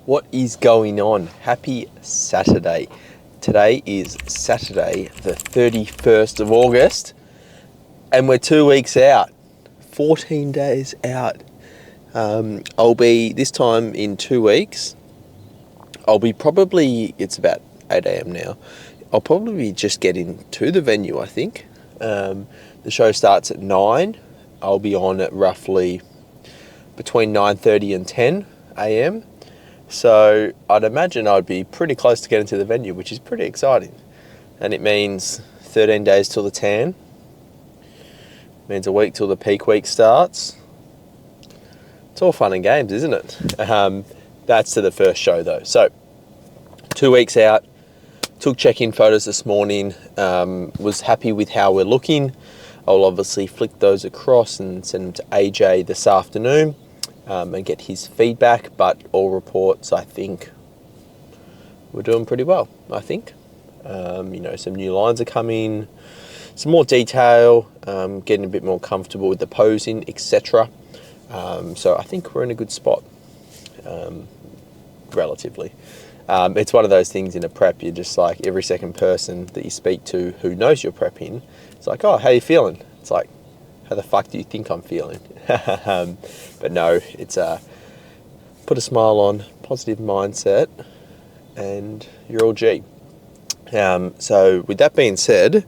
What is going on? Happy Saturday. Today is Saturday, the 31st of August, and we're 2 weeks out, 14 days out. I'll be, this time in 2 weeks, I'll be probably, it's about 8 a.m. now, I'll probably be just getting to the venue, I think. The show starts at 9. I'll be on at roughly between 9:30 and 10 a.m. So I'd imagine I'd be pretty close to getting to the venue, which is pretty exciting. And it means 13 days till the tan. It means a week till the peak week starts. It's all fun and games, isn't it? That's to the first show though. So 2 weeks out, took check-in photos this morning, was happy with how we're looking. I'll obviously flick those across and send them to AJ this afternoon. And get his feedback, but all reports, I think we're doing pretty well, I think. Some new lines are coming, some more detail, getting a bit more comfortable with the posing, etc. So I think we're in a good spot, relatively. It's one of those things in a prep, you're just like, every second person that you speak to who knows you're prepping, it's like, oh, how you feeling? It's like, how the fuck do you think I'm feeling? But no, it's put a smile on, positive mindset, and you're all G. So with that being said,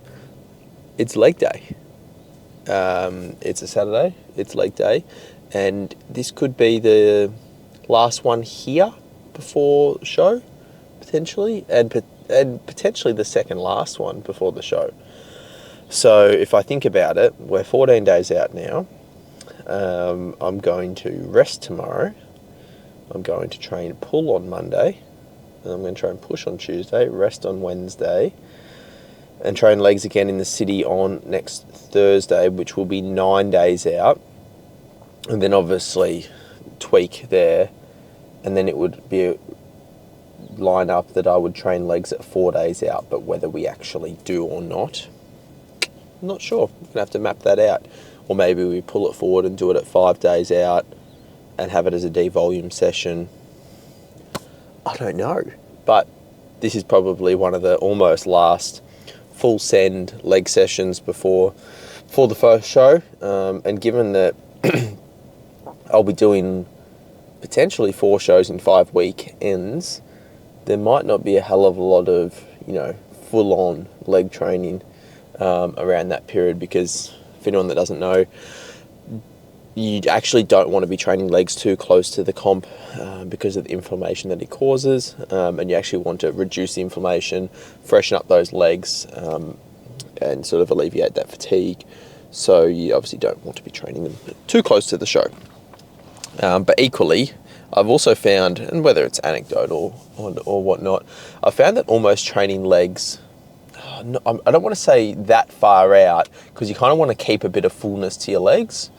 it's leg day. It's a Saturday, it's leg day, and this could be the last one here before the show, potentially, and potentially the second last one before the show. So if I think about it, we're 14 days out now. I'm going to rest tomorrow. I'm going to train pull on Monday. And I'm going to try and push on Tuesday, rest on Wednesday, and train legs again in the city on next Thursday, which will be 9 days out. And then obviously tweak there. And then it would be a line up that I would train legs at 4 days out, but whether we actually do or not, I'm not sure. We're going to have to map that out. Or maybe we pull it forward and do it at 5 days out and have it as a devolume session. I don't know. But this is probably one of the almost last full send leg sessions before the first show. And given that I'll be doing potentially 4 shows in 5 weekends, there might not be a hell of a lot of, full-on leg training around that period, because for anyone that doesn't know, you actually don't want to be training legs too close to the comp because of the inflammation that it causes, and you actually want to reduce the inflammation, freshen up those legs, and sort of alleviate that fatigue. So you obviously don't want to be training them too close to the show. But equally, I've also found, and whether it's anecdotal or whatnot, I've found that almost training legs, I don't want to say that far out, because you kind of want to keep a bit of fullness to your legs.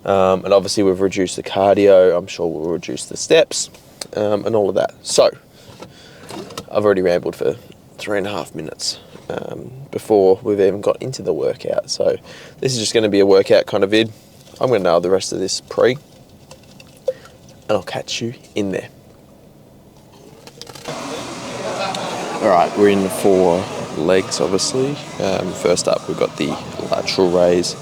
And obviously we've reduced the cardio. I'm sure we'll reduce the steps and all of that. So I've already rambled for 3.5 minutes before we've even got into the workout. So this is just going to be a workout kind of vid. I'm going to nail the rest of this pre, and I'll catch you in there. All right, we're in for legs, obviously. First up, we've got the lateral raise.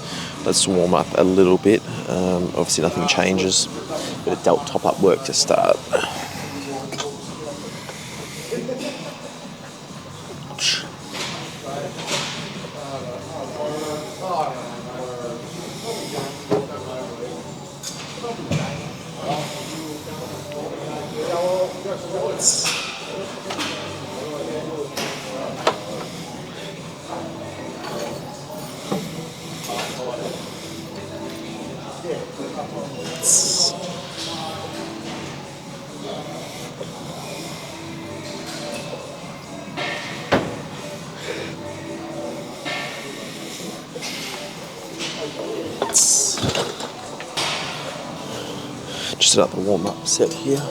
Let's warm up a little bit. Obviously nothing changes. Bit of delt top-up work to start. Just another warm-up set here.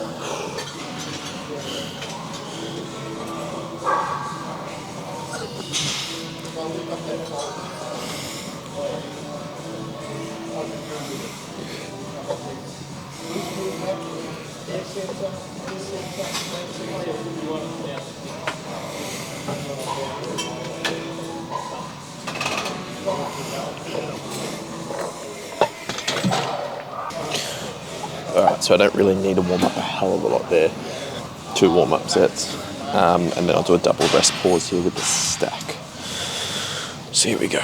Alright, so I don't really need to warm up a hell of a lot there. 2 warm-up sets. And then I'll do a double rest pause here with the stack. So here we go.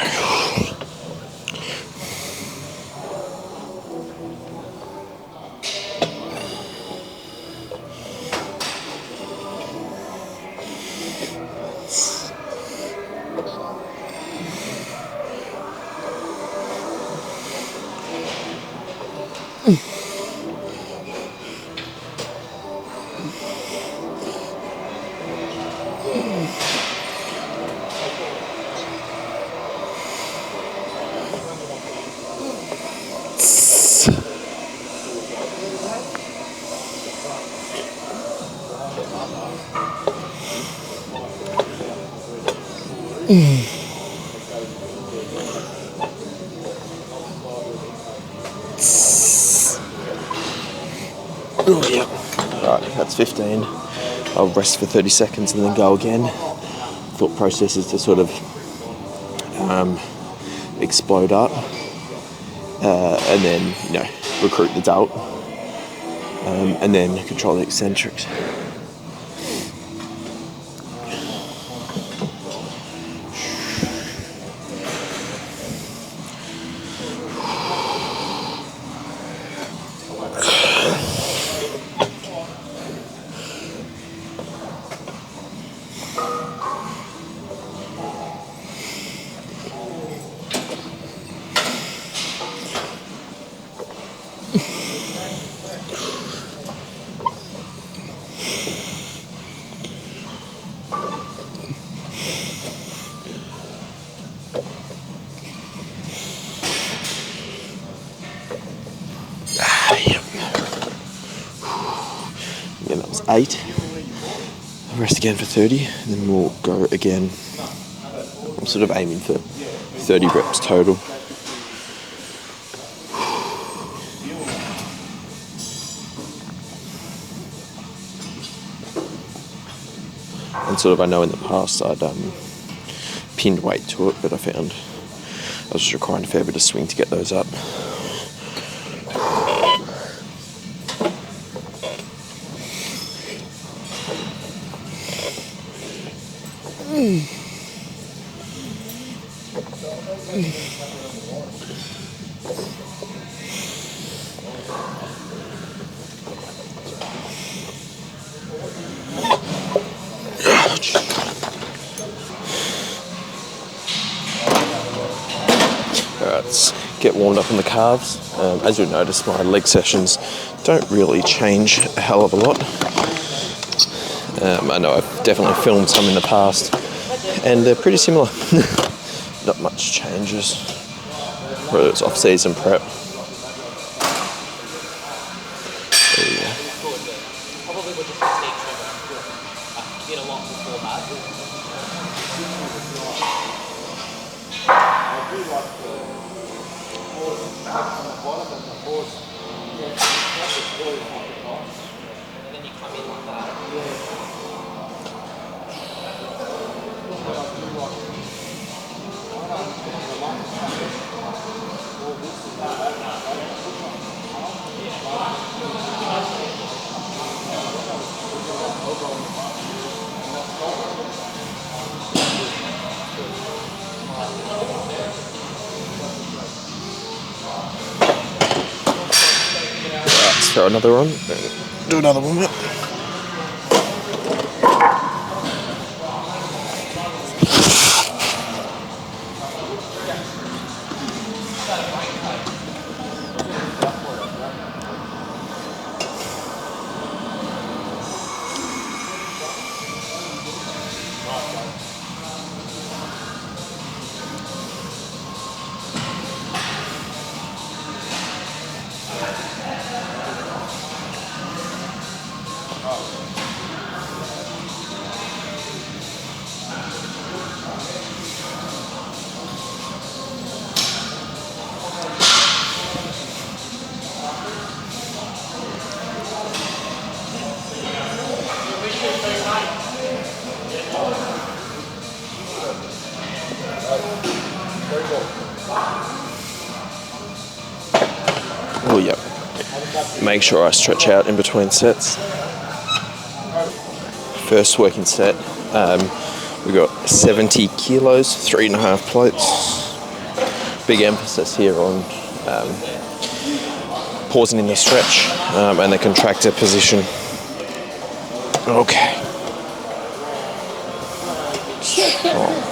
Oh, yeah. Alright, that's 15. I'll rest for 30 seconds and then go again. Thought process is to sort of explode up and then, you know, recruit the delt and then control the eccentrics. Again, that was 8. I'll rest again for 30, and then we'll go again. I'm sort of aiming for 30 reps total. And sort of, I know in the past I'd pinned weight to it, but I found I was just requiring a fair bit of swing to get those up. Alright, let's get warmed up on the calves. As you'll notice, my leg sessions don't really change a hell of a lot. I know I've definitely filmed some in the past, and they're pretty similar. Not much changes, whether it's off-season prep. Let's throw another on, do another warm up. make sure I stretch out in between sets. First working set, we've got 70 kilos, 3.5 plates. Big emphasis here on pausing in the stretch and the contractor position. Okay. Strong.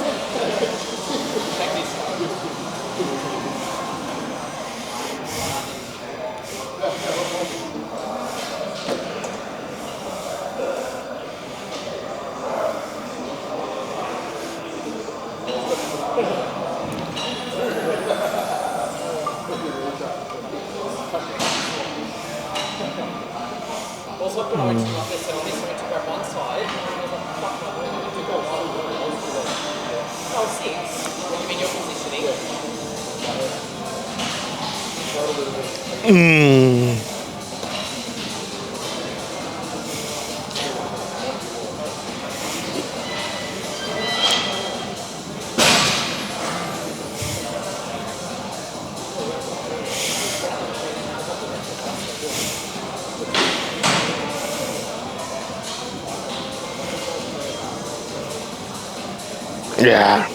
Yeah.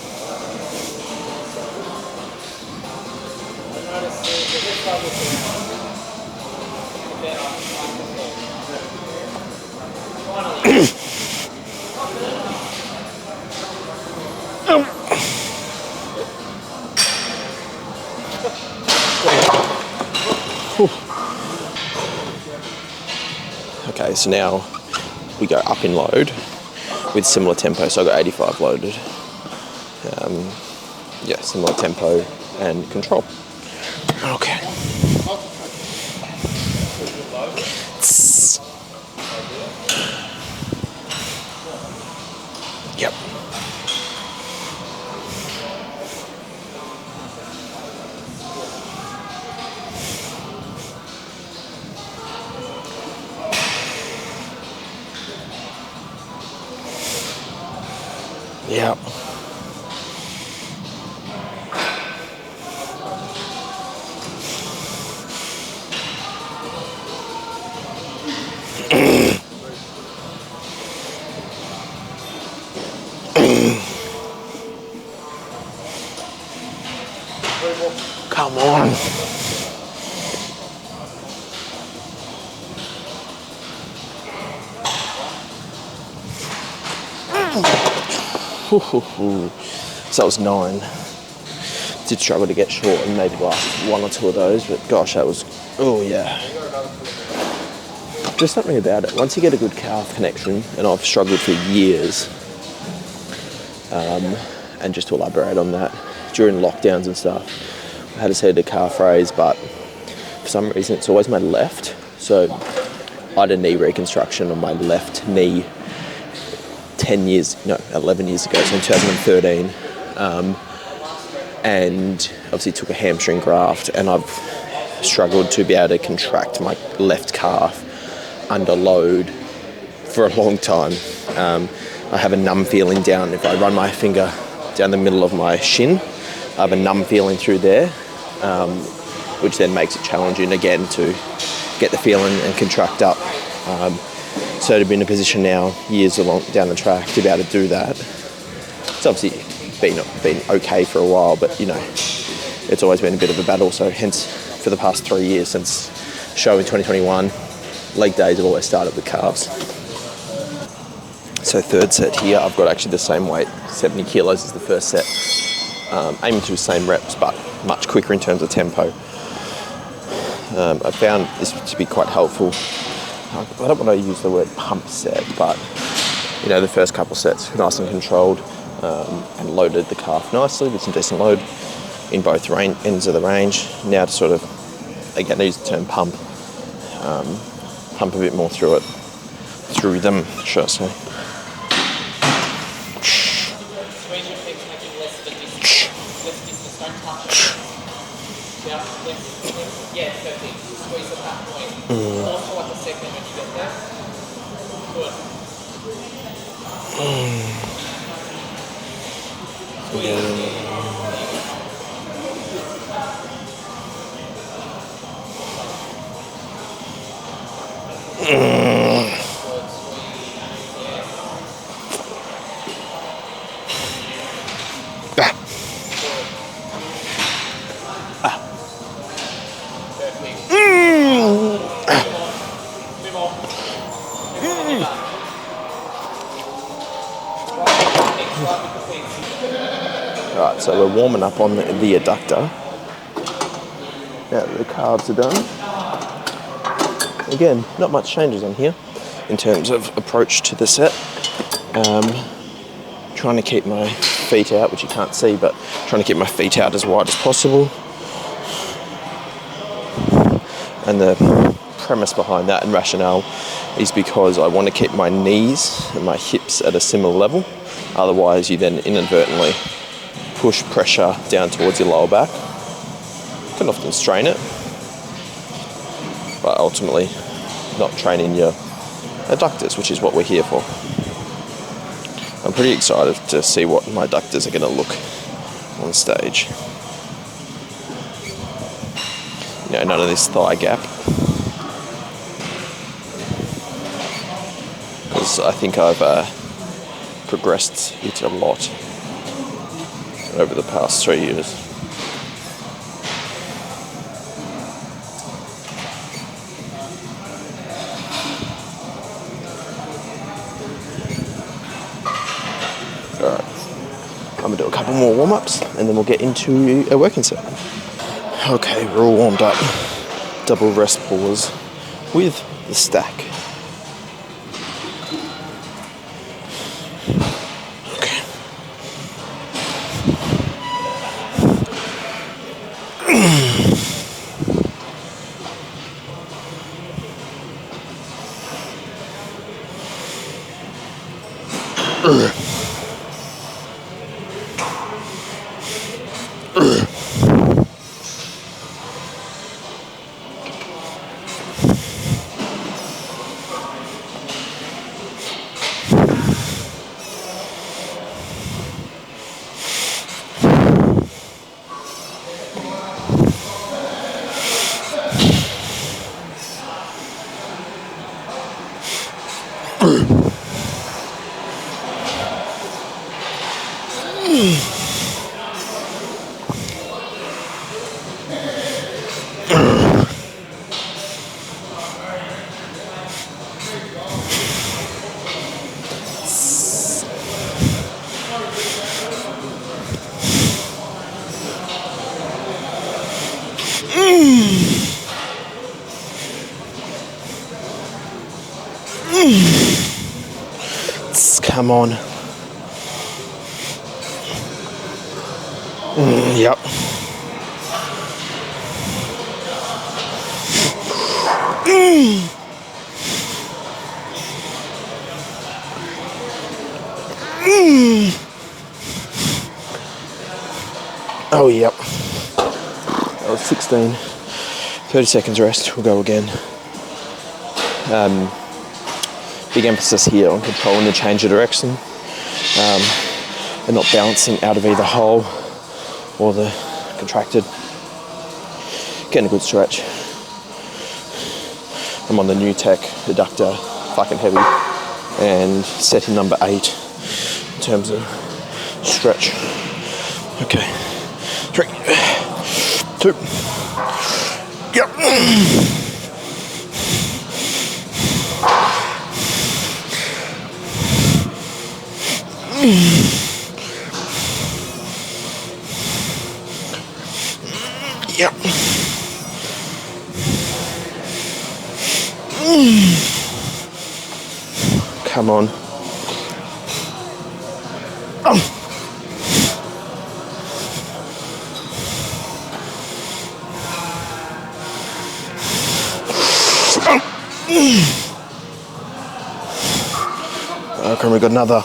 Okay, so now we go up in load with similar tempo. So I got 85 loaded. Yeah, similar tempo and control. Okay. Yep. Yep. Come on. So that was 9. Did struggle to get short and maybe last 1 or 2 of those, but gosh, that was, oh yeah. Just something about it. Once you get a good calf connection, and I've struggled for years, and just to elaborate on that, during lockdowns and stuff, I had a set of calf raise, but for some reason it's always my left. So I had a knee reconstruction on my left knee 11 years ago, so in 2013. And obviously took a hamstring graft, and I've struggled to be able to contract my left calf under load for a long time. I have a numb feeling down, if I run my finger down the middle of my shin, I have a numb feeling through there, which then makes it challenging again to get the feeling and contract up. So to be in a position now, years along down the track, to be able to do that, it's obviously been okay for a while, but you know, it's always been a bit of a battle. So hence, for the past 3 years since show in 2021, leg days have always started with calves. So third set here, I've got actually the same weight, 70 kilos is the first set. Aiming to the same reps, but much quicker in terms of tempo. I found this to be quite helpful. I don't want to use the word pump set, but you know, the first couple sets nice and controlled, and loaded the calf nicely with some decent load in both ends of the range. Now to sort of, again, I use the term pump a bit more through them, should I say. Yeah, perfect. Squeeze at that point. Also at the second when you get there. Good. Alright, so we're warming up on the adductor. Now that the calves are done. Again, not much changes on here in terms of approach to the set. Trying to keep my feet out, which you can't see, but trying to keep my feet out as wide as possible. And the premise behind that and rationale is because I want to keep my knees and my hips at a similar level. Otherwise, you then inadvertently push pressure down towards your lower back. You can often strain it, but ultimately not training your adductors, which is what we're here for. I'm pretty excited to see what my adductors are going to look on stage. You know, none of this thigh gap. Because I think I've progressed it a lot over the past 3 years. Alright, I'm going to do a couple more warm-ups and then we'll get into a working set. Okay, we're all warmed up. Double rest pause with the stack. Okay. Come on. Yep. Oh, yep. That was 16. 30 seconds rest. We'll go again. Big emphasis here on controlling the change of direction and not bouncing out of either hole or the contracted. Getting a good stretch. I'm on the new tech adductor, fucking heavy, and setting number 8 in terms of stretch. Okay, 3, 2, yep. Yep. Come on. Okay, we got another.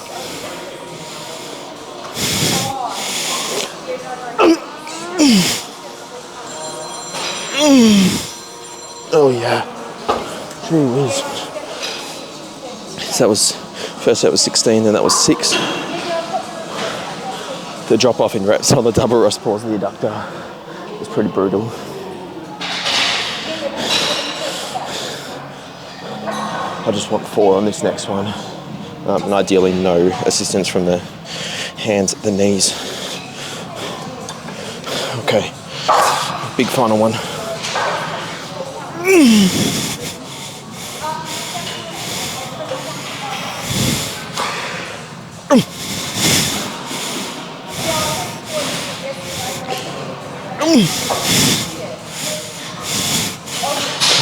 Oh yeah. Gee whiz. So that was, first set was 16, then that was 6. The drop off in reps on the double rest pause of the adductor was pretty brutal. I just want 4 on this next one. And ideally no assistance from the hands at the knees. Okay, big final one.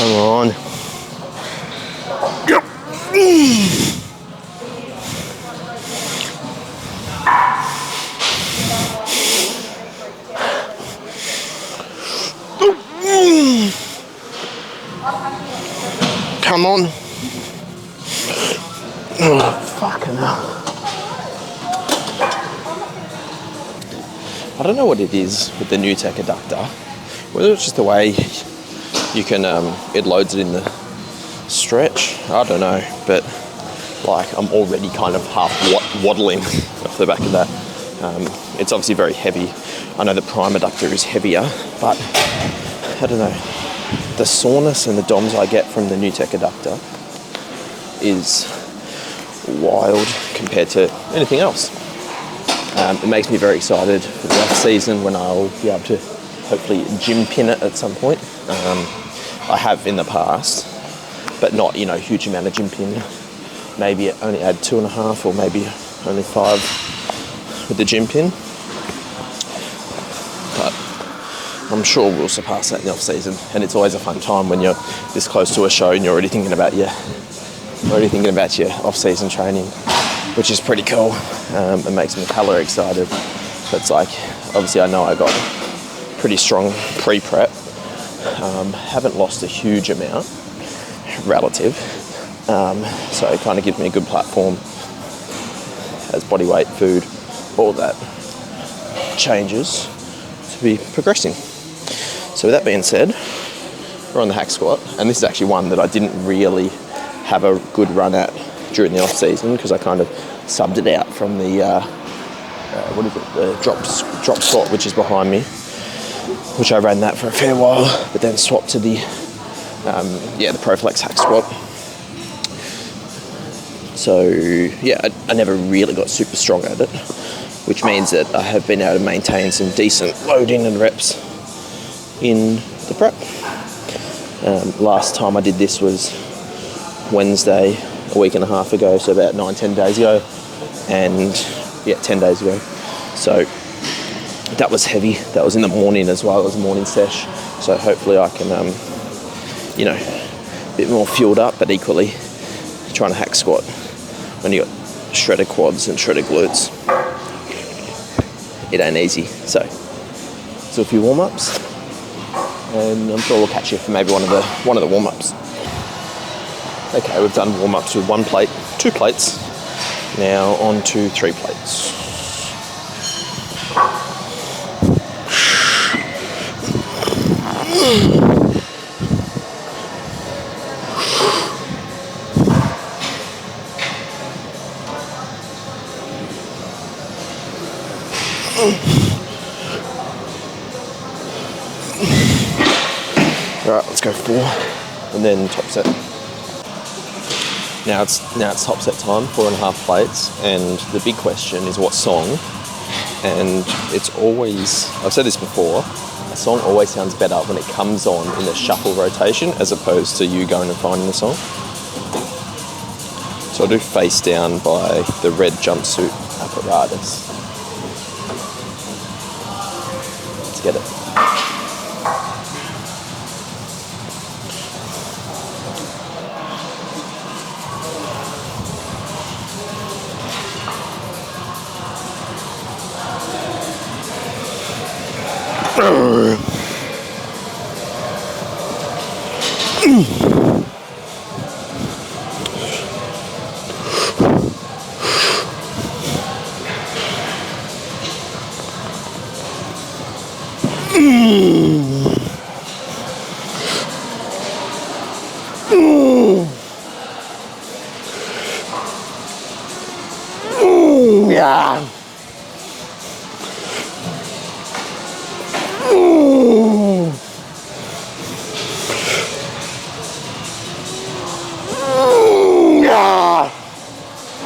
Come on. Come on. Oh, fucking hell. I don't know what it is with the new tech adductor. Whether it's just the way you can, it loads it in the stretch. I don't know, but like I'm already kind of half waddling off the back of that. It's obviously very heavy. I know the prime adductor is heavier, but I don't know. The soreness and the DOMs I get from the new tech adductor is wild compared to anything else. It makes me very excited for the off season when I'll be able to hopefully gym pin it at some point. I have in the past, but not, you know, huge amount of gym pin. Maybe only add 2.5 or maybe only 5 with the gym pin. But I'm sure we'll surpass that in the off season, and it's always a fun time when you're this close to a show and you're already thinking about your off season training, which is pretty cool. It makes me hella excited. But it's like, obviously I know I got pretty strong pre-prep. Haven't lost a huge amount relative, so it kind of gives me a good platform as body weight, food, all that changes to be progressing. So with that being said, we're on the hack squat, and this is actually one that I didn't really have a good run at during the off season because I kind of subbed it out from the the drop squat, which is behind me, which I ran that for a fair while, but then swapped to the ProFlex hack squat. So yeah, I never really got super strong at it, which means that I have been able to maintain some decent loading and reps in the prep. Last time I did this was Wednesday, a week and a half ago, so about 9-10 days ago, and 10 days ago. So that was heavy. That was in the morning as well. It was a morning sesh, so hopefully I can a bit more fueled up, but equally trying to hack squat when you got shredded quads and shredded glutes, it ain't easy. So a few warm-ups, and I'm sure we'll catch you for maybe one of the warm-ups. Okay, we've done warm-ups with 1 plate, 2 plates, now on to 3 plates. Alright, let's go 4 and then top set. Now it's top set time, 4.5 plates, and the big question is what song. And it's always, I've said this before, a song always sounds better when it comes on in the shuffle rotation as opposed to you going and finding the song. So I'll do Face Down by the Red Jumpsuit Apparatus. Let's get it. Yeah.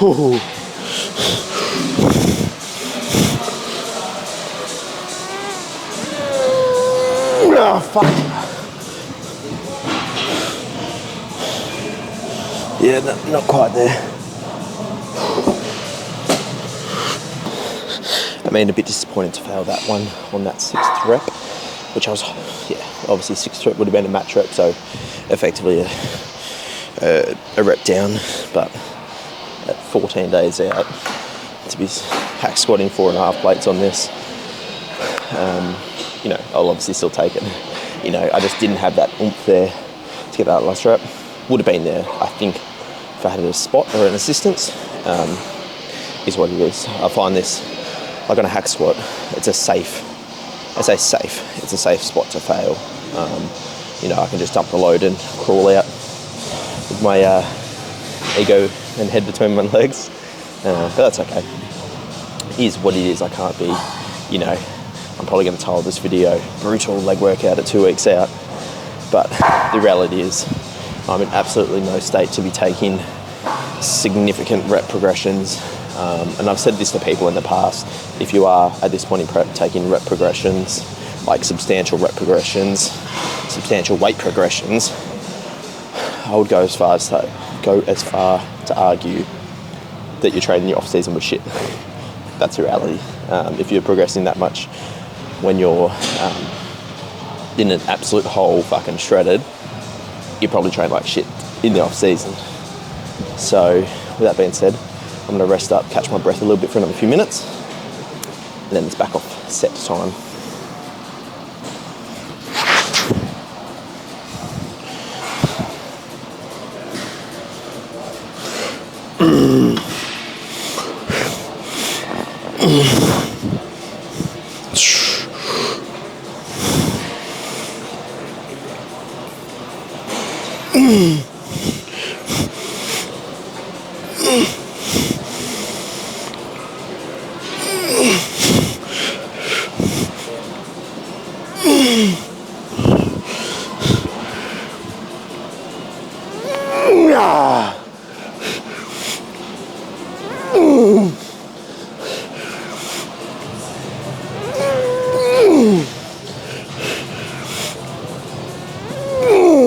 Oh, fuck. Yeah, not quite there. I mean, a bit disappointed to fail that one on that 6th rep, which I was, yeah, obviously 6th rep would have been a match rep, so effectively a rep down, but at 14 days out, to be hack squatting 4.5 plates on this, you know, I'll obviously still take it. You know, I just didn't have that oomph there to get that last rep. Would have been there, I think, if I had a spot or an assistance, is what it is. I find this, like on a hack squat, it's a safe spot to fail. You know, I can just dump the load and crawl out with my ego and head between my legs, but that's okay. It is what it is. I can't be, you know, I'm probably going to title this video brutal leg workout at 2 weeks out, but the reality is I'm in absolutely no state to be taking significant rep progressions, and I've said this to people in the past. If you are at this point in prep taking rep progressions, like substantial rep progressions, substantial weight progressions, I would go as far to argue that you're training your off season with shit. That's the reality. If you're progressing that much when you're in an absolute hole, fucking shredded, you probably train like shit in the off season. So with that being said, I'm going to rest up, catch my breath a little bit for another few minutes, and then it's back off set time.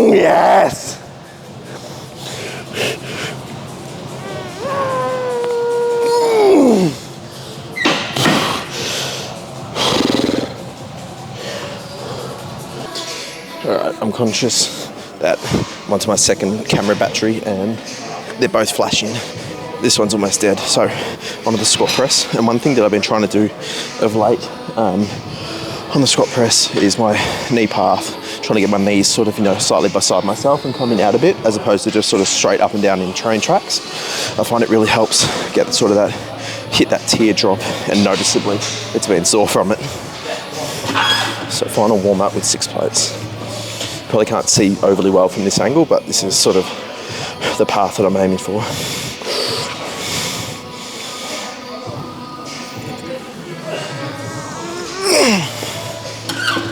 Yes! Alright, I'm conscious that I'm onto my second camera battery and they're both flashing. This one's almost dead, so onto the squat press. And one thing that I've been trying to do of late on the squat press is my knee path, trying to get my knees sort of, you know, slightly beside myself and coming out a bit, as opposed to just sort of straight up and down in train tracks. I find it really helps get sort of that, hit that teardrop, and noticeably it's been sore from it. So final warm up with 6 plates. Probably can't see overly well from this angle, but this is sort of the path that I'm aiming for.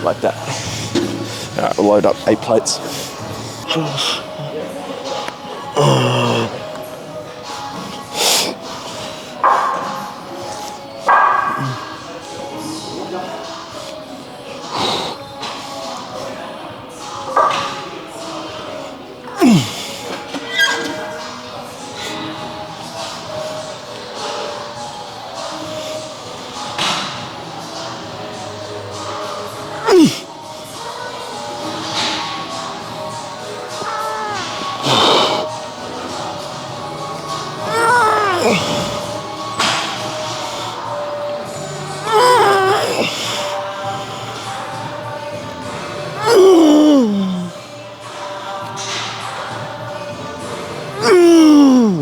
Like that. Alright, we'll load up 8 plates.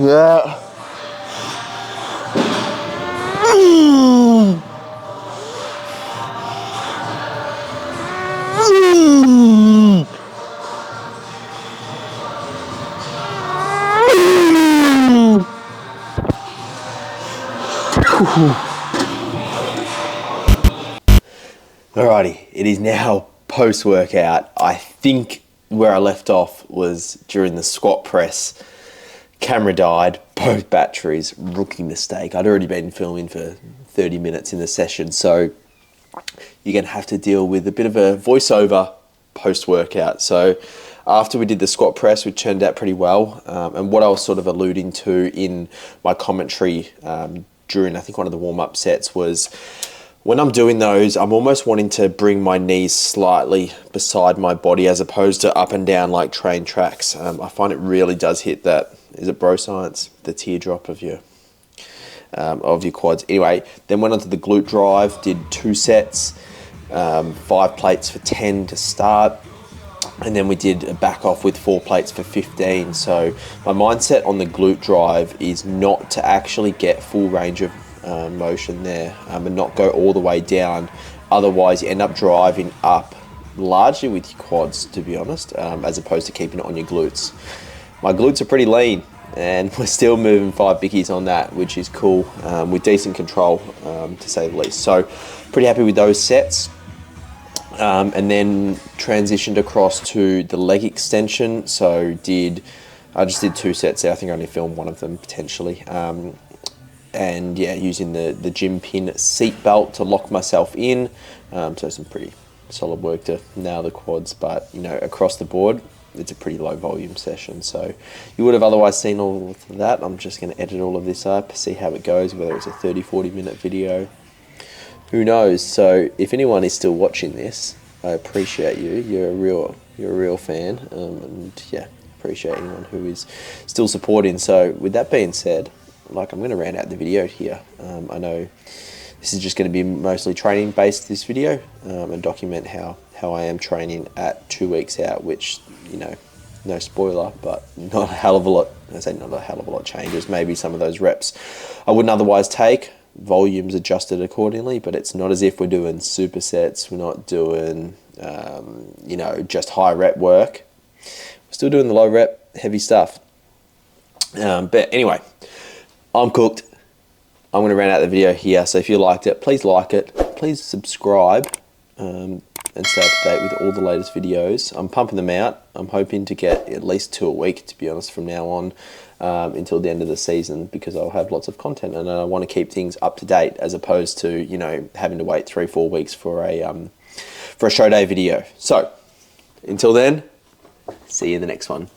Yeah. Alrighty, it is now post-workout. I think where I left off was during the squat press, camera died, both batteries, rookie mistake. I'd already been filming for 30 minutes in the session, so you're going to have to deal with a bit of a voiceover post-workout. So after we did the squat press, which turned out pretty well, and what I was sort of alluding to in my commentary during, I think, one of the warm-up sets was, when I'm doing those, I'm almost wanting to bring my knees slightly beside my body as opposed to up and down like train tracks. I find it really does hit that, is it bro science? The teardrop of your quads. Anyway, then went on to the glute drive, did 2 sets, 5 plates for 10 to start. And then we did a back off with 4 plates for 15. So my mindset on the glute drive is not to actually get full range of motion there and not go all the way down. Otherwise, you end up driving up largely with your quads, to be honest, as opposed to keeping it on your glutes. My glutes are pretty lean, and we're still moving 5 bickies on that, which is cool, with decent control, to say the least. So pretty happy with those sets. And then transitioned across to the leg extension. So I just did 2 sets there. I think I only filmed one of them potentially. And yeah, using the gym pin seat belt to lock myself in. So some pretty solid work to nail the quads, but you know, across the board, it's a pretty low volume session. So you would have otherwise seen all of that. I'm just going to edit all of this up, see how it goes, whether it's a 30-40 minute video. Who knows? So if anyone is still watching this, I appreciate you. You're a real fan, and yeah, appreciate anyone who is still supporting. So with that being said, I'm going to round out the video here. I know this is just going to be mostly training based, this video, and document how I am training at 2 weeks out, which, you know, no spoiler, but not a hell of a lot. I say not a hell of a lot changes. Maybe some of those reps I wouldn't otherwise take. Volumes adjusted accordingly, but it's not as if we're doing supersets. We're not doing, you know, just high rep work. We're still doing the low rep, heavy stuff. But anyway, I'm cooked. I'm going to round out the video here. So if you liked it, please like it. Please subscribe and stay up to date with all the latest videos. I'm pumping them out. I'm hoping to get at least 2 a week, to be honest, from now on. Until the end of the season, because I'll have lots of content and I want to keep things up to date, as opposed to, you know, having to wait 3-4 weeks for a show day video. So until then, see you in the next one.